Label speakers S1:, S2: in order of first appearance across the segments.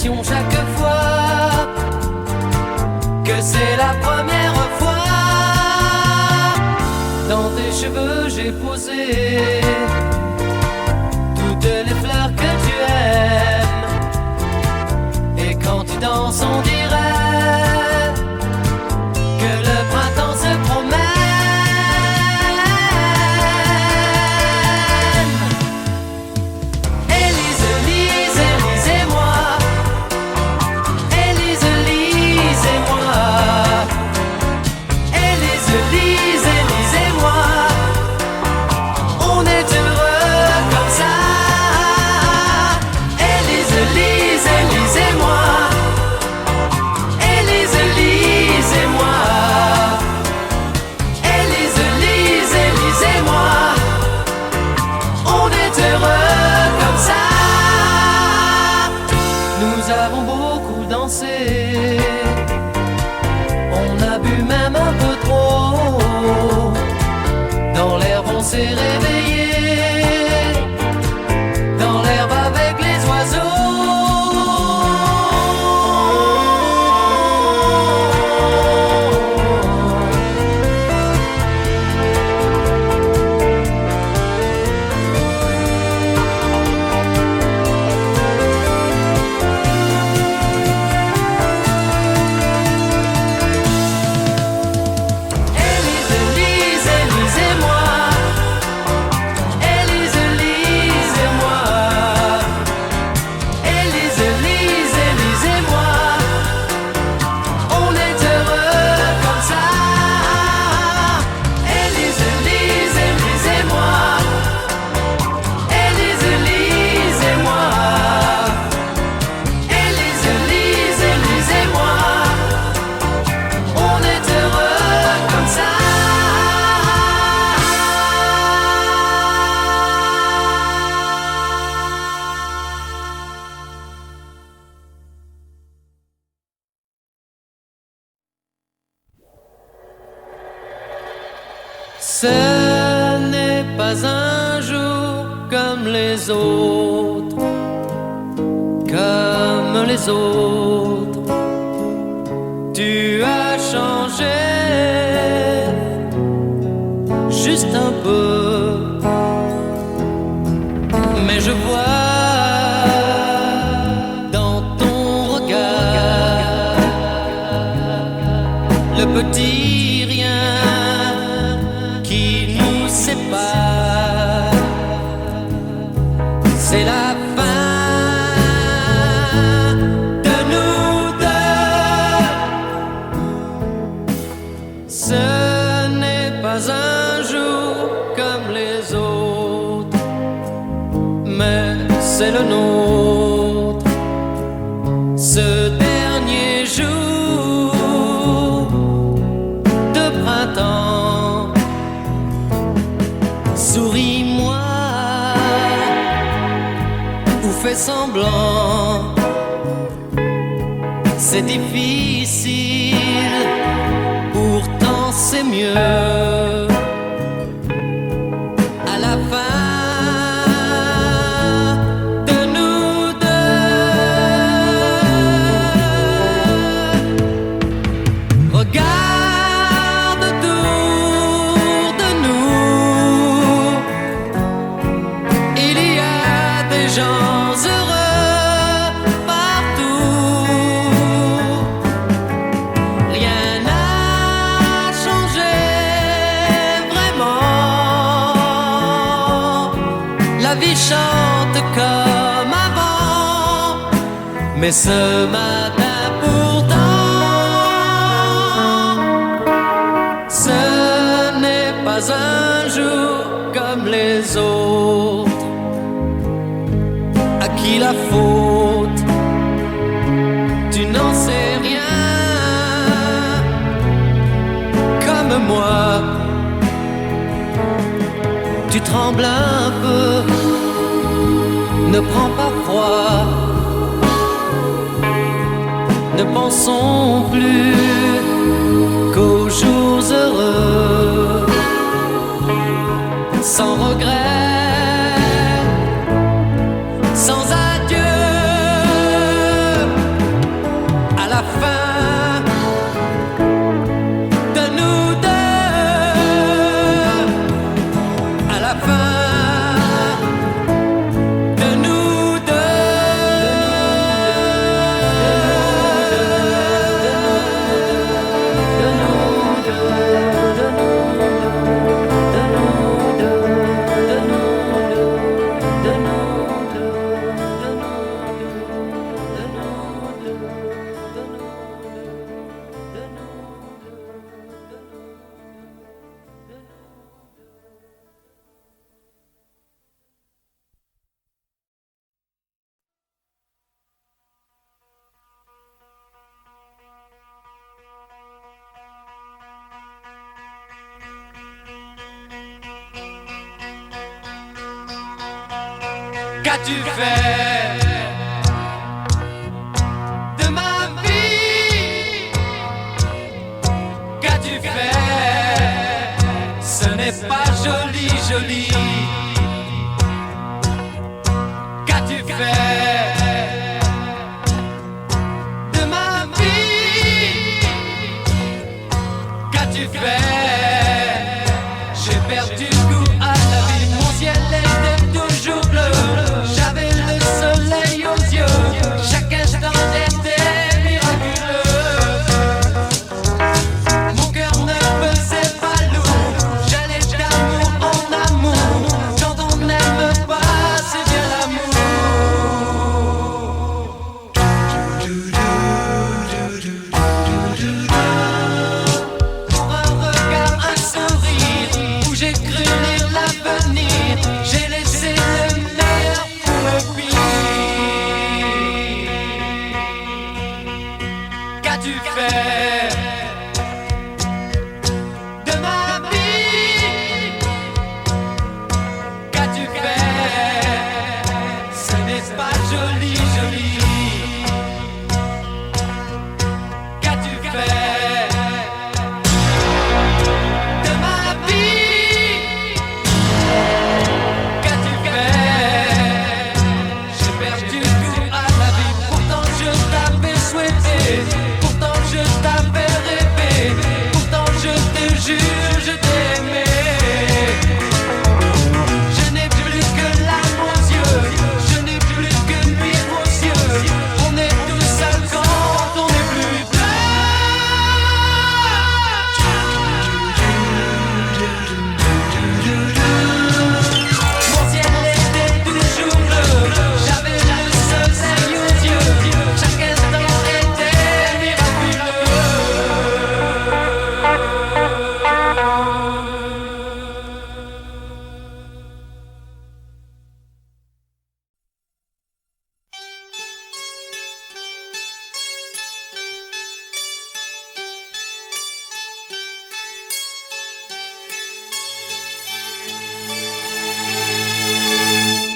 S1: l'impression chaque fois que c'est la première fois. Dans tes cheveux j'ai posé toutes les fleurs que tu aimes. Et quand tu danses on dirait que le printemps se promène. Élise, Élise, Élise-moi. Élise, Élise-moi. Élise, Élise, Élise-moi. On est heureux comme ça. Élise, Élise, Élise-moi. Élise, Élise-moi. Élise, Élise, Élise-moi. On est heureux comme ça. Nous avons beaucoup dansé. On a bu même un peu trop. Dans l'herbe on s'est réveillé. Dans l'herbe avec les oiseaux. Élise, Élise, Élise-moi. Élise, Élise-moi. Élise, Élise, Élise-moi. On est heureux comme ça. Élise, Élise, Élise-moi. Élise, Élise-moi. Élise, Élise, Élise-moi. On est heureux comme ça. Ce n'est pas un jour comme les autres, comme les autres. Tu as changé juste un peu, mais je vois dans ton regard le petit rien qui nous sépare. C'est la fin de nous deux. Ce n'est pas un jour comme les autres, mais c'est le nôtre. Ce dernier jour de printemps, souris-moi ou fais semblant. C'est difficile, pourtant c'est mieux. À la fin de nous deux, regarde autour de nous. Il y a des gens heureux partout. Rien n'a changé vraiment. La vie chante comme avant. Mais ce matin pourtant, ce n'est pas un jour comme les autres. À qui la faute? Tu n'en sais rien. Comme moi, tu trembles un peu. Ne prends pas froid. Ne pensons plus qu'aux jours heureux, sans regret, sans adieu. Qu'as-tu fait de ma vie? Qu'as-tu fait? Ce n'est pas joli, joli. Qu'as-tu fait de ma vie? Qu'as-tu fait? J'ai perdu le goût à la vie. Mon ciel était toujours bleu. J'avais le soleil aux yeux. Chaque instant était miraculeux. Mon cœur ne pesait pas lourd. J'allais d'amour en amour. Quand on n'aime pas, c'est bien l'amour. Pour un regard, un sourire, où j'ai cru lire l'avenir, j'ai laissé le meilleur pour le pire. Qu'as-tu fait de ma vie? Qu'as-tu fait? Ce n'est pas joli, joli. Qu'as-tu fait de ma vie? Qu'as-tu fait? J'ai perdu le goût à la vie. Pourtant je t'avais souhaité, pourtant je t'avais rêvé, pourtant je te jure je t'ai aimé. Je n'ai plus que larmes aux yeux, je n'ai plus que nuit aux yeux. On est tout seul quand on n'est plus deux. Mon ciel était toujours bleu. J'avais le soleil aux yeux. Chaque instant était miraculeux.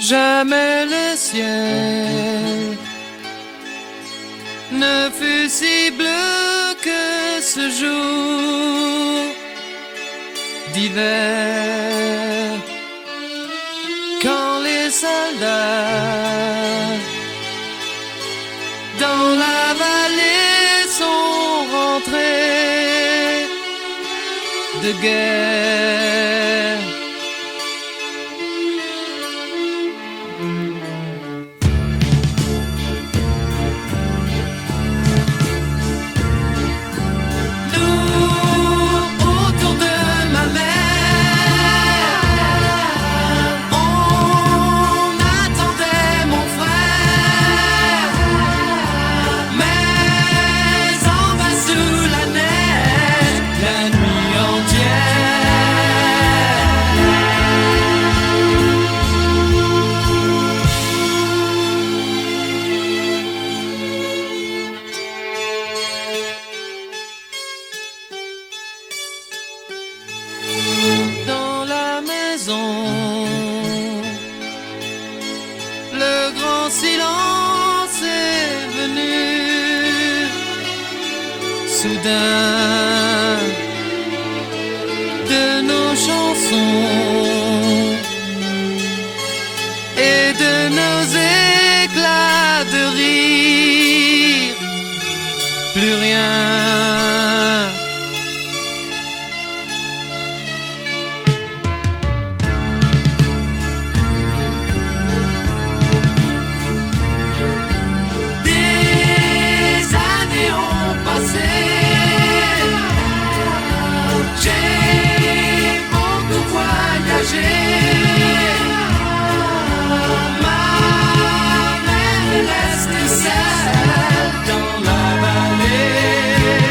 S1: Jamais le ciel ne fut si bleu que ce jour d'hiver, quand les soldats dans la vallée sont rentrés de guerre. Autour de ma mère, on attendait mon frère, mais en bas sous la neige, la nuit entière. Dans la maison, le grand silence est venu soudain de nos chansons et de nos éclats de rire. Plus rien. Des années ont passé. J'ai beaucoup voyagé. Ma mère reste seule dans la vallée.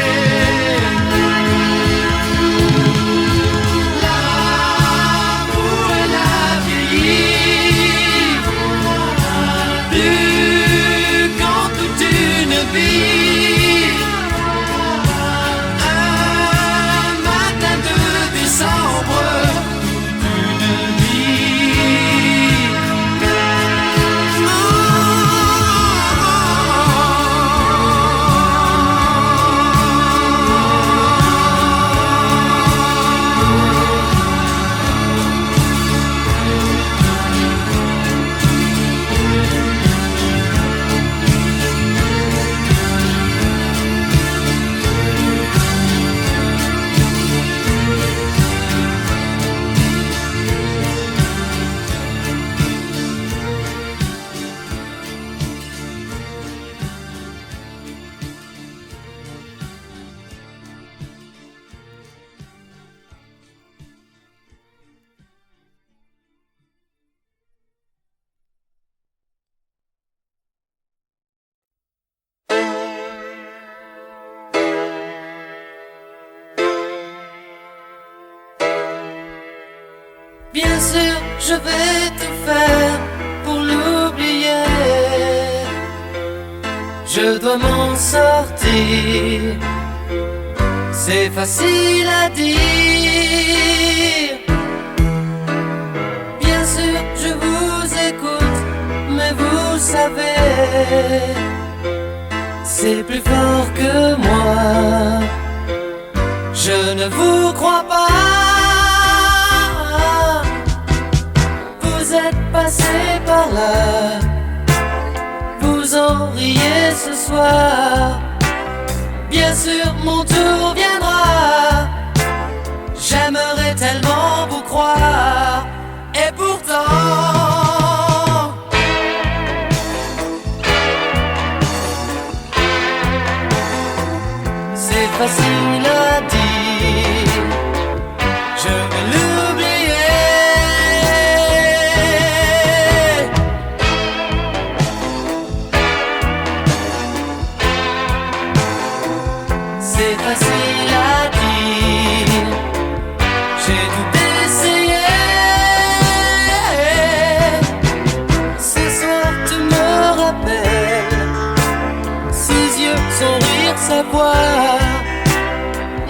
S1: Bien sûr, je vais tout faire pour l'oublier. Je dois m'en sortir. C'est facile à dire. Bien sûr, je vous écoute, mais vous savez, c'est plus fort que moi. Je ne vous crois pas. Vous êtes passé par là. Vous en riez ce soir. Bien sûr, mon tour viendra. J'aimerais tellement vous croire. Et pourtant, c'est facile à dire. Je vais l'oublier. C'est facile à dire. J'ai tout essayé. Ce soir tu me rappelles. Ses yeux, son rire, sa voix.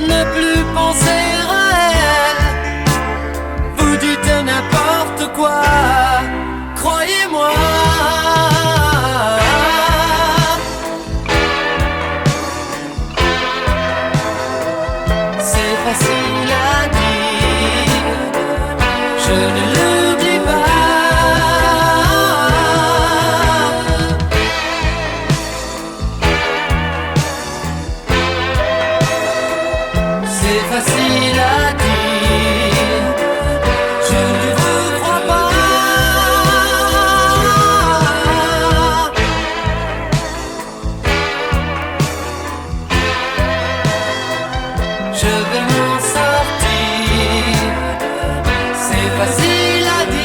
S1: Ne plus penser à elle. Vous dites n'importe quoi. Croyez-moi. C'est facile à dire. Je ne l'oublie pas. C'est facile à dire. Je ne vous crois pas. Je vais m'en sortir. C'est facile à dire.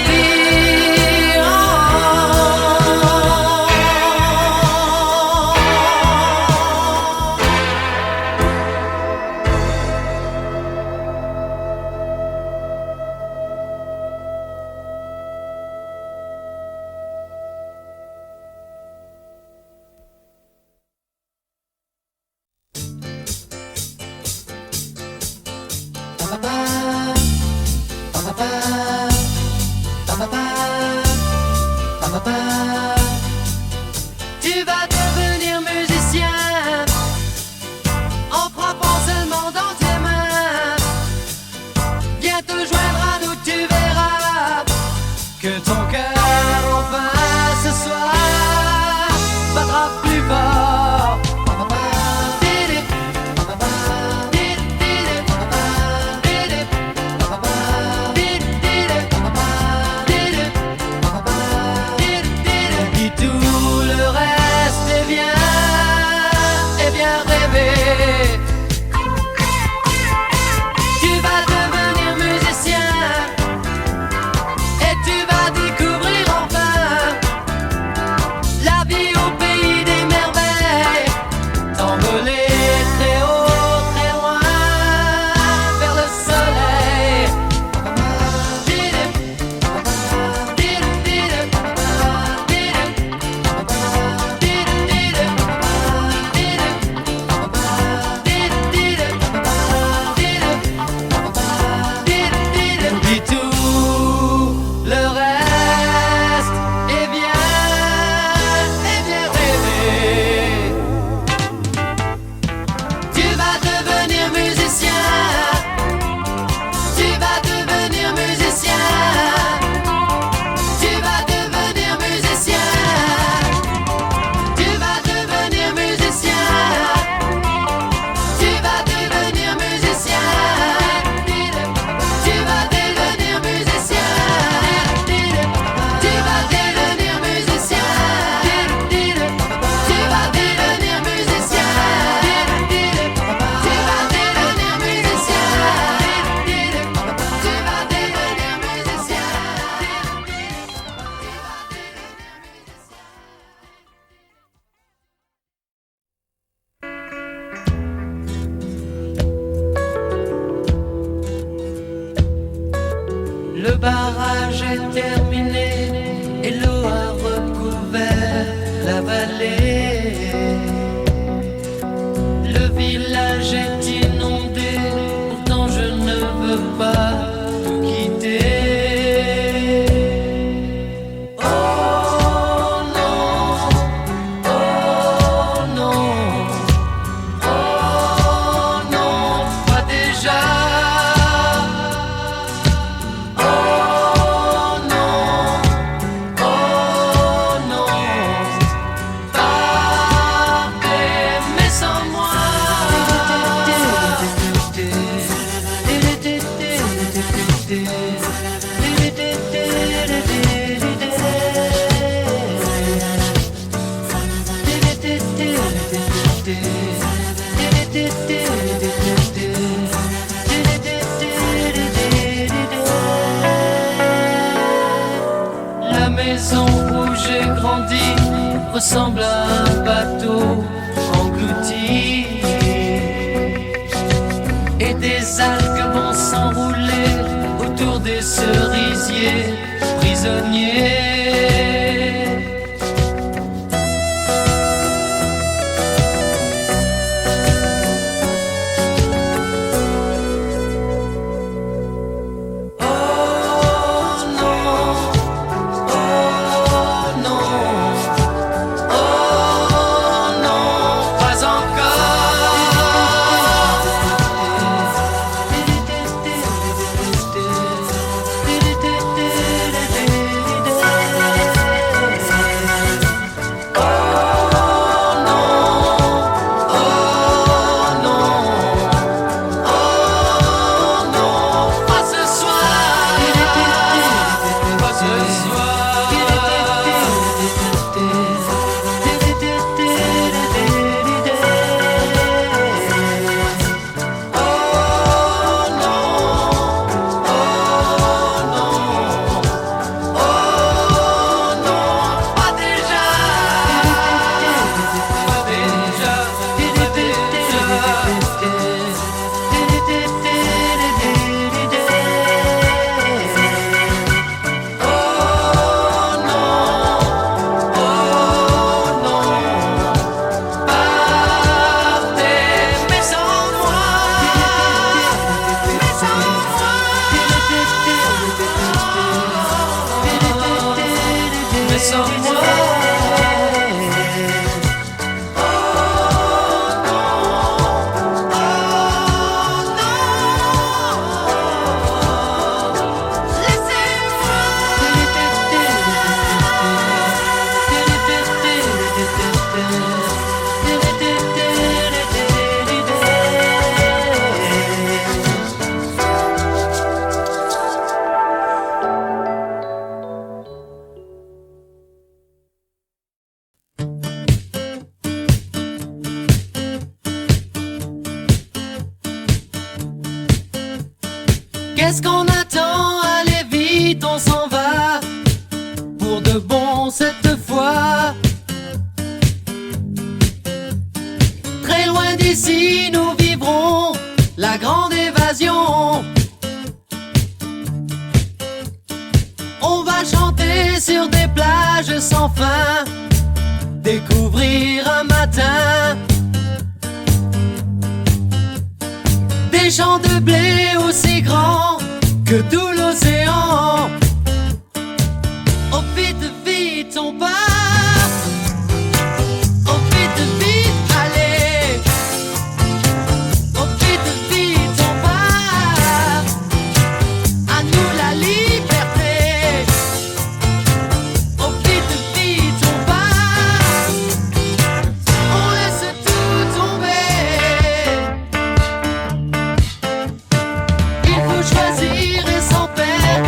S1: Tu vas devenir musicien en frappant seulement dans tes mains. Viens te joindre à nous, tu verras que ton cœur enfin ce soir battra plus fort. Oublie tout le reste. j'ai grandi ressemble à un bateau englouti. Et des algues vont s'enrouler autour des cerisiers prisonniers.
S2: Qu'est-ce qu'on attend? Allez vite, on s'en va. Pour de bon cette fois. Très loin d'ici, nous vivrons la grande évasion. On va chanter sur des plages sans fin. Découvrir un matin des champs de blé aussi grands que tout l'océan. Oh vite, vite, on part. Oh vite, vite, allez. Oh vite, vite, on part. À nous la liberté. Oh vite, vite, on part. On laisse tout tomber. Il faut choisir et sans peine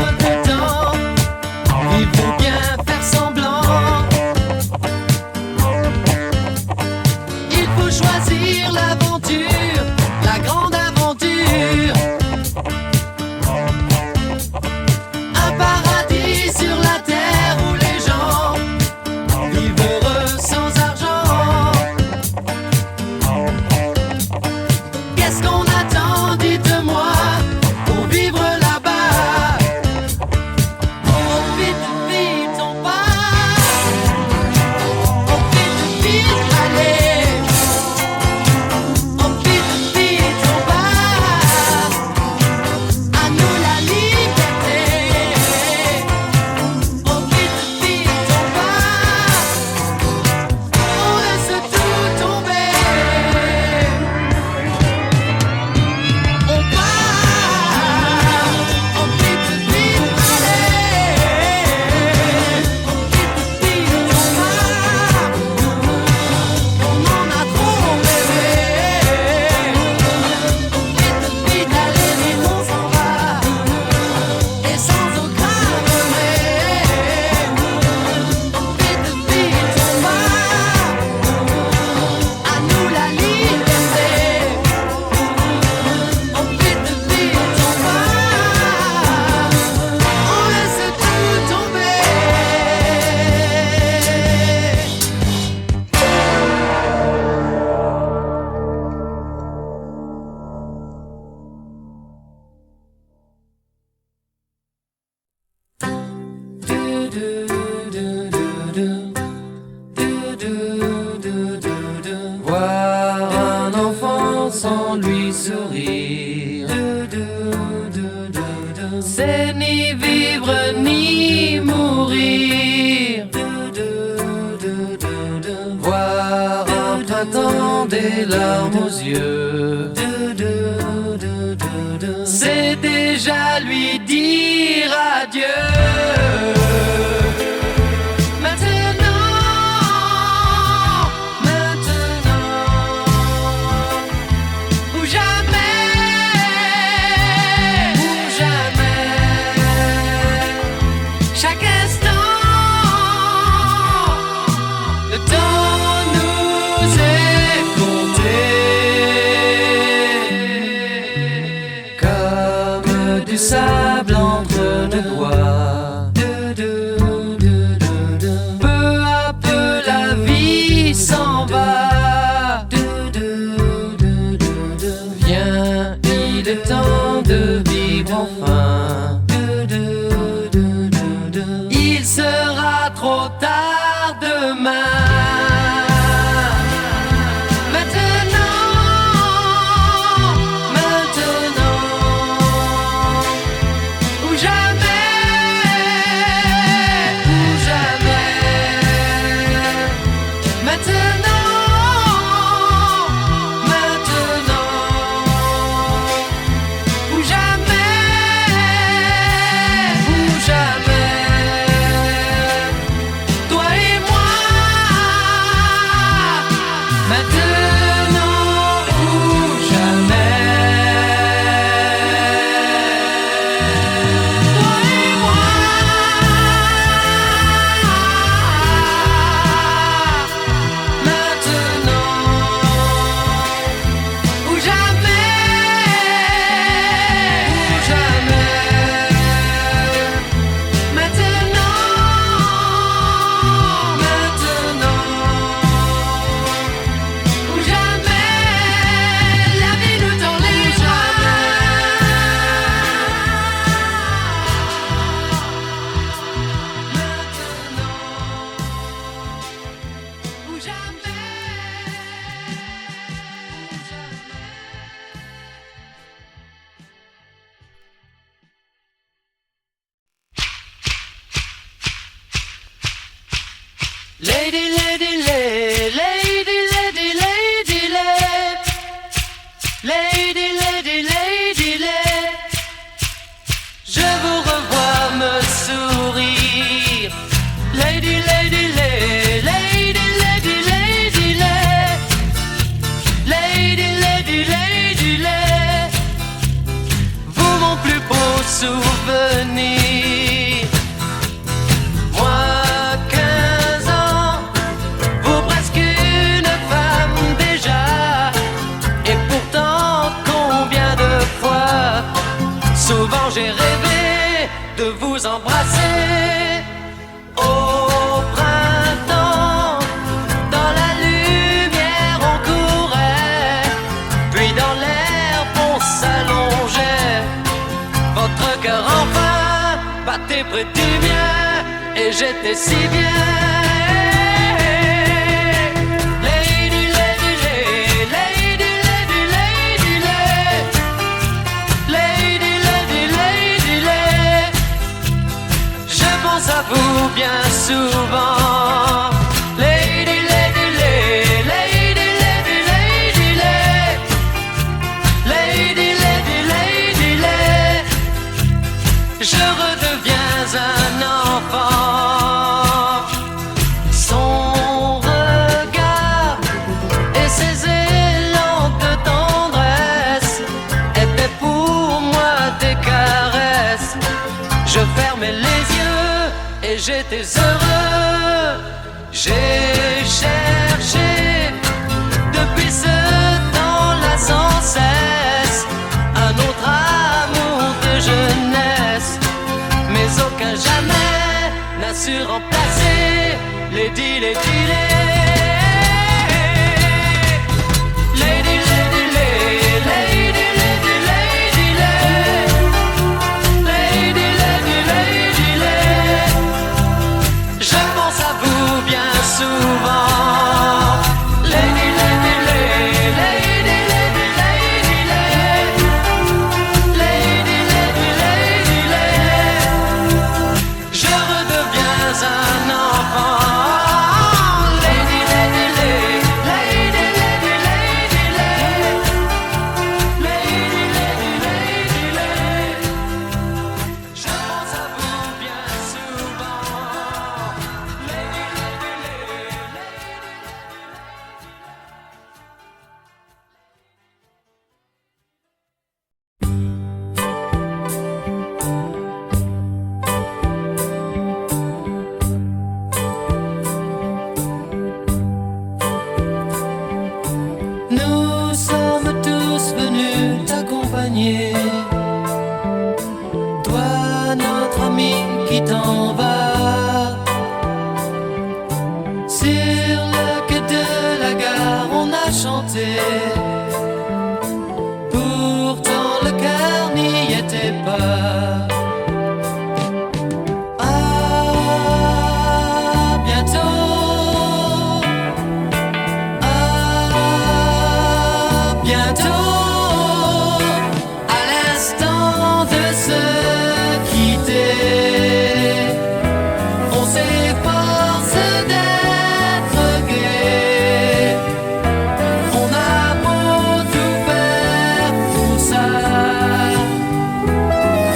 S2: Voir un enfant sans lui sourire, c'est ni vivre ni mourir. Voir un printemps des larmes aux yeux, c'est déjà lui dire adieu. Sable entre nos doigts, peu à peu la vie s'en va. Viens, il est temps de vivre enfin. Il sera trop tard demain. Lady, lady, lady, lady, lady, lady, lady, lady, lady, lady. Je vous revois me sourire. Lady, lady, lady, lady, lady, lady, lady, lady, lady, lady. Vous mon plus beau souvenir. Souvent j'ai rêvé de vous embrasser au printemps. Dans la lumière on courait, puis dans l'herbe on s'allongeait. Votre cœur enfin battait près du mien et j'étais si bien. À vous bien souvent. Lady, lady, lady, lady, lady, lady, lady, lady, lady, lady. Je redeviens un enfant. Son regard et ses élans de tendresse étaient pour moi des caresses. Je fermais les yeux et j'étais heureux. J'ai cherché depuis ce temps-là sans cesse un autre amour de jeunesse, mais aucun jamais n'a su remplacer Lady, Lady, Lady, Lady, Lady, Lady, Lady, Lady, Lady, Lady, Lady. Je pense à vous s'en va. Sur le quai de la gare, on a chanté. Pourtant le cœur n'y était pas. À bientôt. À bientôt. À l'instant de se quitter, on s'efforce d'être gai. On a beau tout faire pour ça.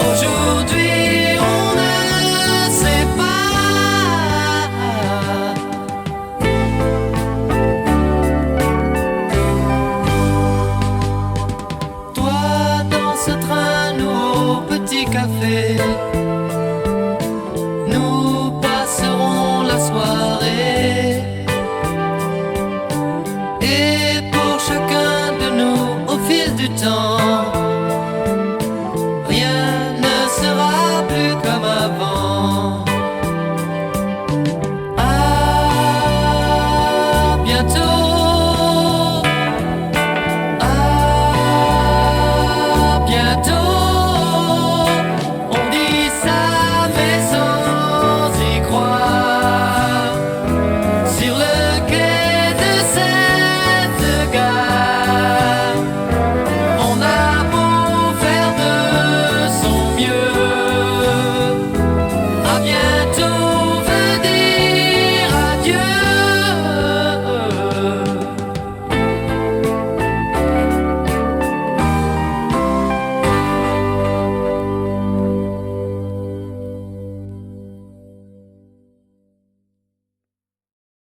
S2: Aujourd'hui on ne sait pas. Toi dans ce train, nous au petit café, nous passerons la soirée. Et pour chacun de nous, au fil du temps,